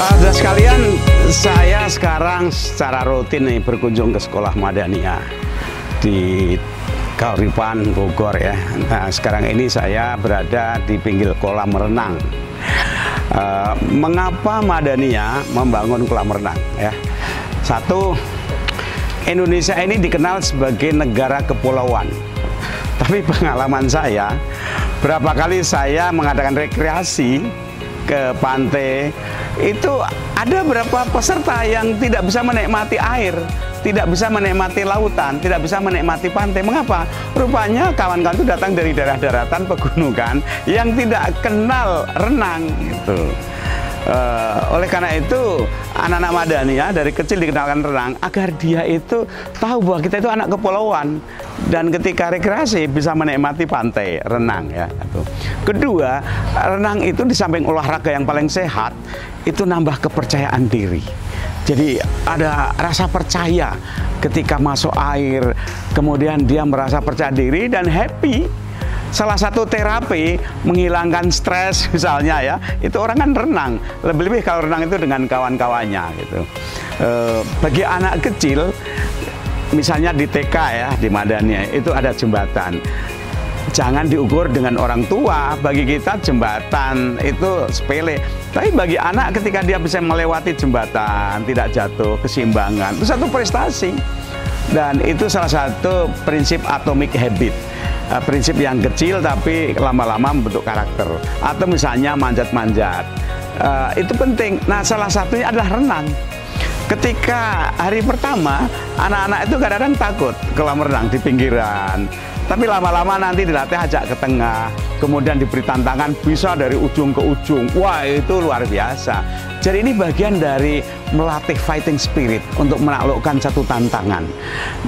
Saudara sekalian, saya sekarang secara rutin nih berkunjung ke sekolah Madaniyah di Kauripan, Bogor ya. Nah, sekarang ini saya berada di pinggir kolam renang. Mengapa Madaniyah membangun kolam renang? Ya, satu, Indonesia ini dikenal sebagai negara kepulauan. Tapi pengalaman saya, berapa kali saya mengadakan rekreasi ke pantai, itu ada beberapa peserta yang tidak bisa menikmati air, tidak bisa menikmati lautan, tidak bisa menikmati pantai. Mengapa? Rupanya kawan-kawan itu datang dari daerah daratan pegunungan yang tidak kenal renang gitu. Oleh karena itu anak-anak Madaniyah dari kecil dikenalkan renang agar dia itu tahu bahwa kita itu anak kepulauan dan ketika rekreasi bisa menikmati pantai renang ya. Kedua, renang itu di samping olahraga yang paling sehat itu nambah kepercayaan diri. Jadi ada rasa percaya ketika masuk air, kemudian dia merasa percaya diri dan happy. Salah satu terapi menghilangkan stres misalnya ya, itu orang kan renang. Lebih-lebih kalau renang itu dengan kawan-kawannya gitu. Bagi anak kecil, misalnya di TK ya, di Madaniyah itu ada jembatan. Jangan diukur dengan orang tua. Bagi kita jembatan itu sepele. Tapi bagi anak ketika dia bisa melewati jembatan, tidak jatuh, keseimbangan, itu satu prestasi. Dan itu salah satu prinsip atomic habit. Prinsip yang kecil tapi lama-lama membentuk karakter. Atau misalnya manjat-manjat, itu penting. Nah, salah satunya adalah renang. Ketika hari pertama, anak-anak itu kadang-kadang takut kolam renang di pinggiran. Tapi lama-lama nanti dilatih ajak ke tengah, kemudian diberi tantangan bisa dari ujung ke ujung. Wah, itu luar biasa. Jadi ini bagian dari melatih fighting spirit untuk menaklukkan satu tantangan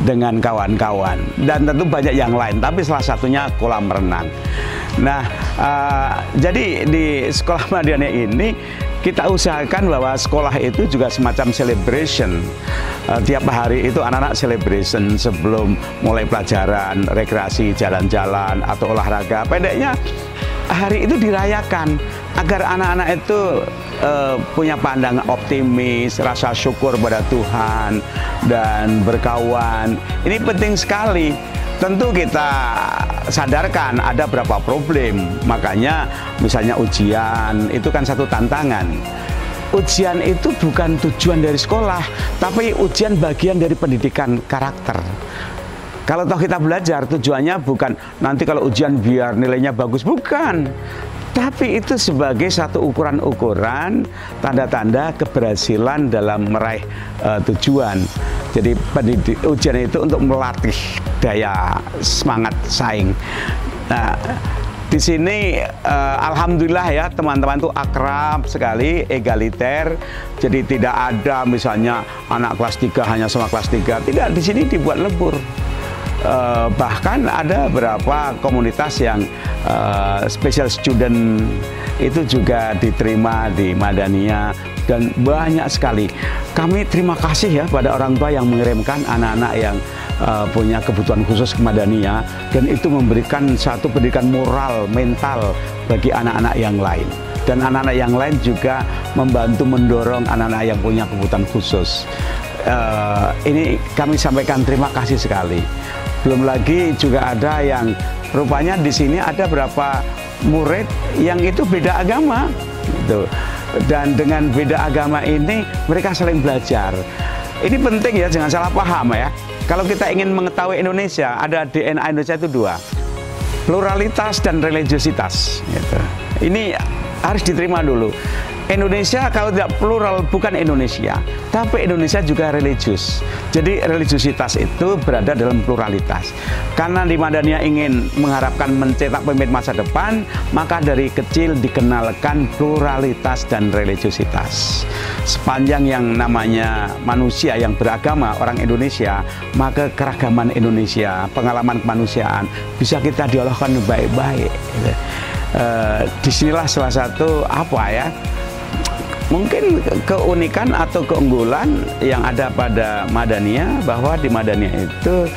dengan kawan-kawan. Dan tentu banyak yang lain, tapi salah satunya kolam renang. Nah, jadi di sekolah Madaniyah ini kita usahakan bahwa sekolah itu juga semacam celebration. Tiap hari itu anak-anak celebration sebelum mulai pelajaran, rekreasi, jalan-jalan, atau olahraga. Pendeknya, hari itu dirayakan agar anak-anak itu punya pandangan optimis, rasa syukur pada Tuhan, dan berkawan. Ini penting sekali. Tentu kita sadarkan ada berapa problem, makanya misalnya ujian itu kan satu tantangan. Ujian itu bukan tujuan dari sekolah, tapi ujian bagian dari pendidikan karakter. Kalau toh kita belajar, tujuannya bukan nanti kalau ujian biar nilainya bagus, bukan. Tapi itu sebagai satu ukuran-ukuran, tanda-tanda keberhasilan dalam meraih tujuan. Jadi ujian itu untuk melatih daya semangat saing. Nah, di sini alhamdulillah ya teman-teman tuh akrab sekali, egaliter. Jadi tidak ada misalnya anak kelas 3 hanya sama kelas 3. Tidak, di sini dibuat lebur. Bahkan ada beberapa komunitas yang special student itu juga diterima di Madaniyah dan banyak sekali. Kami terima kasih ya pada orang tua yang mengirimkan anak-anak yang punya kebutuhan khusus ke Madaniyah, dan itu memberikan satu pendidikan moral, mental bagi anak-anak yang lain. Dan anak-anak yang lain juga membantu mendorong anak-anak yang punya kebutuhan khusus. Ini kami sampaikan terima kasih sekali. Belum lagi juga ada yang rupanya di sini ada beberapa murid yang itu beda agama gitu. Dan dengan beda agama ini mereka saling belajar. Ini penting ya, jangan salah paham ya. Kalau kita ingin mengetahui Indonesia, ada DNA Indonesia itu dua, pluralitas dan religiositas gitu. Ini harus diterima dulu. Indonesia kalau tidak plural bukan Indonesia, tapi Indonesia juga religius. Jadi religiositas itu berada dalam pluralitas. Karena di Madaniyah ingin mengharapkan mencetak pemimpin masa depan, maka dari kecil dikenalkan pluralitas dan religiositas. Sepanjang yang namanya manusia yang beragama, orang Indonesia, maka keragaman Indonesia, pengalaman kemanusiaan bisa kita dialogkan baik-baik. Disinilah salah satu apa ya, mungkin keunikan atau keunggulan yang ada pada Madaniyah, bahwa di Madaniyah itu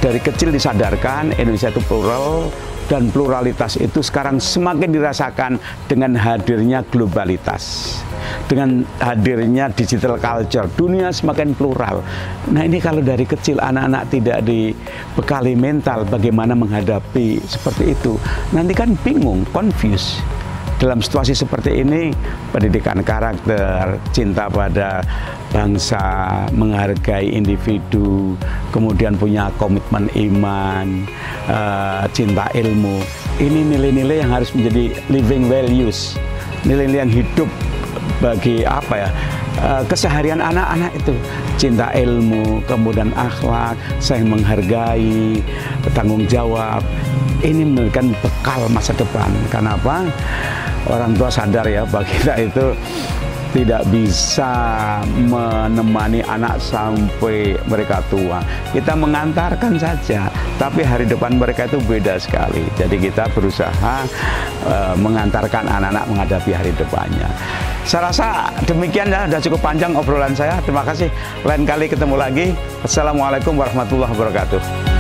dari kecil disadarkan Indonesia itu plural, dan pluralitas itu sekarang semakin dirasakan dengan hadirnya globalitas, dengan hadirnya digital culture. Dunia semakin plural. Nah, ini kalau dari kecil anak-anak tidak dibekali mental bagaimana menghadapi seperti itu, nanti kan bingung, confused. Dalam situasi seperti ini, pendidikan karakter, cinta pada bangsa, menghargai individu, kemudian punya komitmen iman, cinta ilmu, ini nilai-nilai yang harus menjadi living values, nilai-nilai yang hidup bagi keseharian anak-anak itu. Cinta ilmu, kemudian akhlak, saling menghargai, tanggung jawab. Ini memberikan bekal masa depan. Kenapa? Orang tua sadar ya, bahwa kita itu tidak bisa menemani anak sampai mereka tua. Kita mengantarkan saja, tapi hari depan mereka itu beda sekali. Jadi kita berusaha mengantarkan anak-anak menghadapi hari depannya. Saya rasa demikian ya, sudah cukup panjang obrolan saya. Terima kasih. Lain kali ketemu lagi. Assalamualaikum warahmatullahi wabarakatuh.